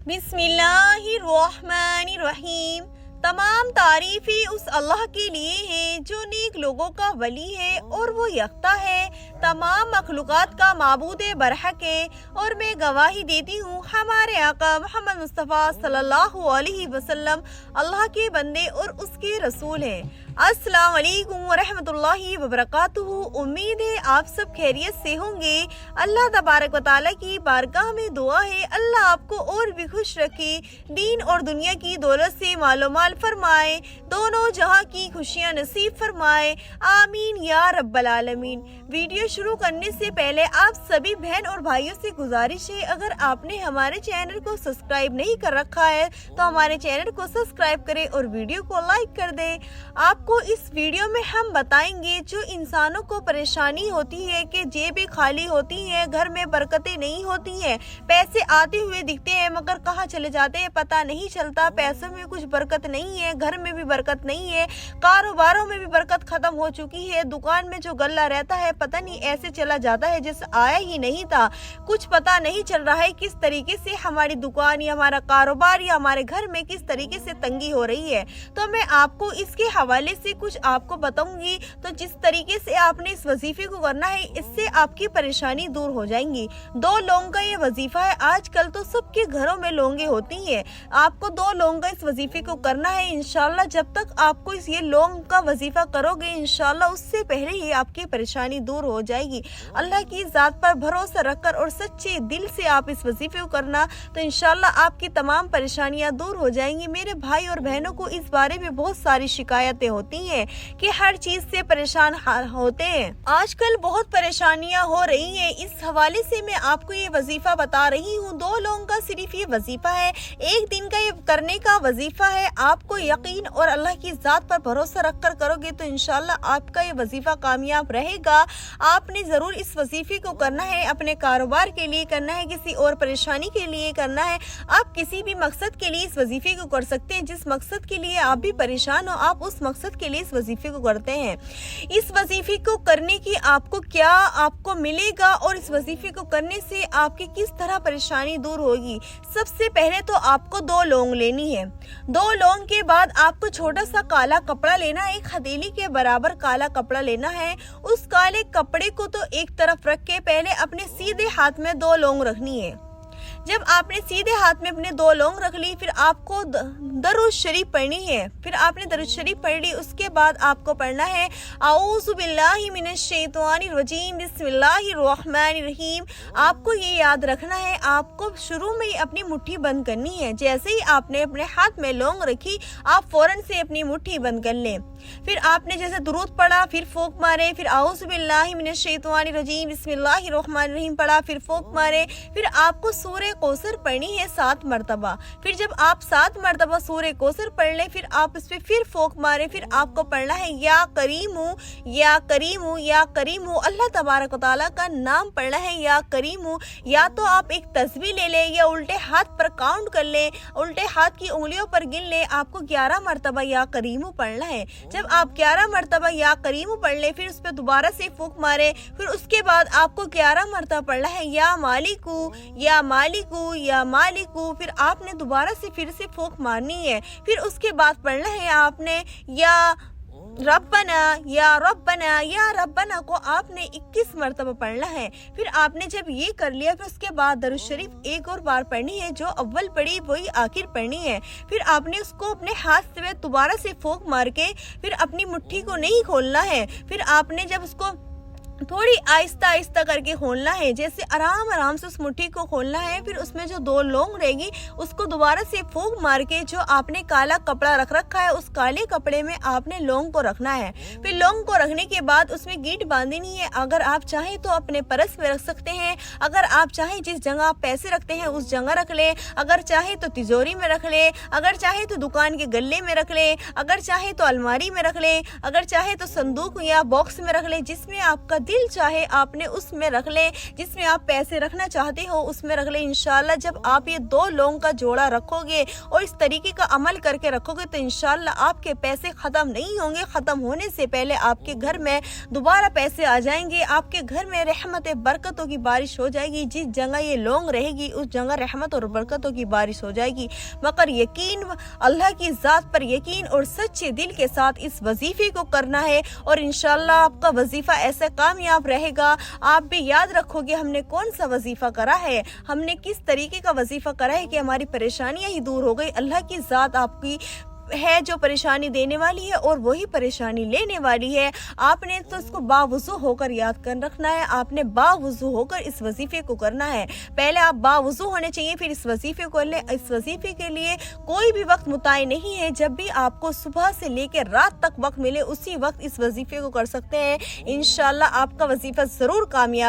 बिस्मिल्लाहिर्रहमानिर्रहीम। तमाम तारीफ़ें उस अल्लाह के लिए हैं जो नेक लोगों का वली है और वो यकता है, तमाम मखलूक़ात का माबूद बरहक है। और मैं गवाही देती हूँ हमारे आका मोहम्मद मुस्तफ़ा सल्लल्लाहु अलैहि वसल्लम अल्लाह के बंदे और उसके रसूल हैं। अस्सलाम वालेकुम वरहमतुल्लाहि वबरकातुहू। उम्मीद है आप सब खैरियत से होंगे। अल्लाह तबारक व तआला की बारगाह में दुआ है अल्लाह आपको और भी खुश रखे, दीन और दुनिया की दौलत से मालोमाल फरमाए, दोनों जहां की खुशियां नसीब फरमाए, आमीन या रब्बल आलमीन। वीडियो शुरू करने से पहले आप सभी बहन और भाइयों से गुजारिश है, अगर आपने हमारे चैनल को सब्सक्राइब नहीं कर रखा है तो हमारे चैनल को सब्सक्राइब करें और वीडियो को लाइक कर दें। आपको इस वीडियो में हम बताएंगे जो इंसानों को परेशानी होती है कि जेबें खाली होती हैं, घर में बरकतें नहीं होती हैं, पैसे आते हुए दिखते हैं मगर कहाँ चले जाते हैं पता नहीं चलता, पैसों में कुछ बरकत नहीं है, घर में भी बरकत नहीं है, कारोबारों में भी बरकत खत्म हो चुकी है, दुकान में जो गल्ला रहता है पता नहीं ऐसे चला जाता है जैसे आया ही नहीं था, कुछ पता नहीं चल रहा है किस तरीके से हमारी दुकान या हमारा कारोबार या हमारे घर में किस तरीके से तंगी हो रही है। तो मैं आपको इसके हवाले से कुछ आपको बताऊंगी, तो जिस तरीके से आपने इस वजीफे को करना है इससे आपकी परेशानी दूर हो जाएंगी। 2 लौंग का ये वजीफा है, आजकल तो सबके घरों में लौंगे होती हैं। आपको 2 लौंग का इस वजीफे को करना है इंशाल्लाह। जब तक आपको ये लौंग का वजीफा करोगे इंशाल्लाह उससे पहले ही आपकी परेशानी दूर हो जाएगी। अल्लाह की जात पर भरोसा रखकर और सच्चे दिल से आप इस वजीफे को करना तो इंशाल्लाह आपकी तमाम परेशानियां दूर हो जाएंगी। मेरे भाई और बहनों को इस बारे में बहुत सारी शिकायतें होती हैं कि हर चीज से परेशान होते हैं, आजकल बहुत परेशानियां हो रही हैं। इस हवाले से मैं आपको ये वजीफा बता रही हूँ। 2 लोगों का सिर्फ ये वजीफा है, एक दिन का ये करने का वजीफा है। आपको यकीन और अल्लाह की जात पर भरोसा रखकर करोगे तो इंशाल्लाह आपका ये वजीफा कामयाब रहेगा। आपने जरूर इस वजीफे को करना है, अपने कारोबार के लिए करना है, किसी और परेशानी के लिए करना है। आप किसी भी मकसद के लिए इस वजीफे को कर सकते हैं, जिस मकसद के लिए आप भी परेशान हो आप उस मकसद के लिए इस वजीफे को करते हैं। इस वजीफे को करने की आपको क्या आपको मिलेगा और इस वजीफे को करने से आपकी किस तरह परेशानी दूर होगी। सबसे पहले तो आपको 2 लौंग लेनी है। 2 लौंग के बाद आपको छोटा सा काला कपड़ा लेना है, एक हथेली के बराबर काला कपड़ा लेना है। उस काले कपड़े को तो एक तरफ रख के पहले अपने सीधे हाथ में 2 लौंग रखनी है। जब आपने सीधे हाथ में अपने 2 लौंग रख ली फिर आपको दरूद शरीफ पढ़नी है। फिर आपने दरूद शरीफ पढ़ ली, उसके बाद आपको पढ़ना है औज़ु बिल्लाहि मिनश शैतानिर रजीम बिस्मिल्लाहिर्रहमानिर्रहीम। आपको ये याद रखना है, आपको शुरू में ही अपनी मुट्ठी बंद करनी है। जैसे ही आपने अपने हाथ में लौंग रखी आप फौरन से अपनी मुट्ठी बंद कर लें। फिर आपने जैसे दुरूद पढ़ा फिर फूंक मारे, फिर औज़ु बिल्लाहि मिनश शैतानिर रजीम बिस्मिल्लाहिर्रहमानिर्रहीम पढ़ा, फिर फूंक मारे। फिर आपको सूरह कौसर पढ़नी है 7 मरतबा। फिर जब आप 7 मरतबा सूरह कौसर पढ़ लें फिर आप इस पे फिर फूंक मारे। फिर आपको पढ़ना है या करीमू या करीमू या करीमू। अल्लाह तबारक व तआला का नाम पढ़ना है या करीमू। या तो आप एक तस्बीह ले लें या उल्टे हाथ पर काउंट कर लें, उल्टे हाथ की उंगलियों पर गिन लें। आपको 11 मरतबा या करीमू पढ़ना है। जब आप 11 मरतबा या करीमू पढ़ लें फिर उस पर दोबारा से फूंक मारे। फिर उसके बाद आपको 11 मरतबा पढ़ना है या मालिकू या मालिकू या मालिकू। फिर आपने दोबारा से फिर से फूंक मारनी है। फिर उसके बाद पढ़ना है आपने या रब्बना या रब्बना या रब्बना को आपने 21 मरतबा पढ़ना है। फिर आपने जब ये कर लिया फिर उसके बाद दरूद शरीफ एक और बार पढ़नी है, जो अव्वल पढ़ी वही आखिर पढ़नी है। फिर आपने उसको अपने हाथ से दोबारा से फूंक मार के फिर अपनी मुट्ठी को नहीं खोलना है। फिर आपने जब उसको थोड़ी आहिस्ता आहिस्ता करके खोलना है, जैसे आराम आराम से उस मुट्ठी को खोलना है। फिर उसमें जो 2 लौंग रहेगी उसको दोबारा से फूंक मार के जो आपने काला कपड़ा रख रखा है उस काले कपड़े में आपने लौंग को रखना है। फिर लौंग को रखने के बाद उसमें गीट बांधनी है। अगर आप चाहें तो अपने पर्स में रख सकते हैं, अगर आप चाहें जिस जगह आप पैसे रखते हैं उस जगह रख ले, अगर चाहे तो तिजोरी में रख ले, अगर चाहे तो दुकान के गल्ले में रख ले, अगर चाहे तो अलमारी में रख ले, अगर चाहे तो संदूक या बॉक्स में रख ले, जिसमें आपका دل چاہے آپ نے اس میں رکھ لیں، جس میں آپ پیسے رکھنا چاہتے ہو اس میں رکھ لیں۔ انشاءاللہ جب آپ یہ 2 لونگ کا جوڑا رکھو گے اور اس طریقے کا عمل کر کے رکھو گے تو انشاءاللہ آپ کے پیسے ختم نہیں ہوں گے، ختم ہونے سے پہلے آپ کے گھر میں دوبارہ پیسے آ جائیں گے، آپ کے گھر میں رحمت برکتوں کی بارش ہو جائے گی۔ جس جگہ یہ لونگ رہے گی اس جگہ رحمت اور برکتوں کی بارش ہو جائے گی۔ مگر یقین، اللہ کی ذات پر یقین اور سچے دل کے ساتھ اس وظیفے کو کرنا ہے اور انشاءاللہ آپ کا وظیفہ ایسے کامیاب رہے گا۔ آپ بھی یاد رکھو گے ہم نے کون سا وظیفہ کرا ہے، ہم نے کس طریقے کا وظیفہ کرا ہے کہ ہماری پریشانیاں ہی دور ہو گئی۔ اللہ کی ذات آپ کی ہے جو پریشانی دینے والی ہے اور وہی پریشانی لینے والی ہے۔ آپ نے تو اس کو باوضو ہو کر یاد کر رکھنا ہے، آپ نے باوضو ہو کر اس وظیفے کو کرنا ہے۔ پہلے آپ باوضو ہونے چاہیے پھر اس وظیفے کو لیں۔ اس وظیفے کے لیے کوئی بھی وقت متعین نہیں ہے، جب بھی آپ کو صبح سے لے کے رات تک وقت ملے اسی وقت اس وظیفے کو کر سکتے ہیں۔ انشاءاللہ آپ کا وظیفہ ضرور کامیاب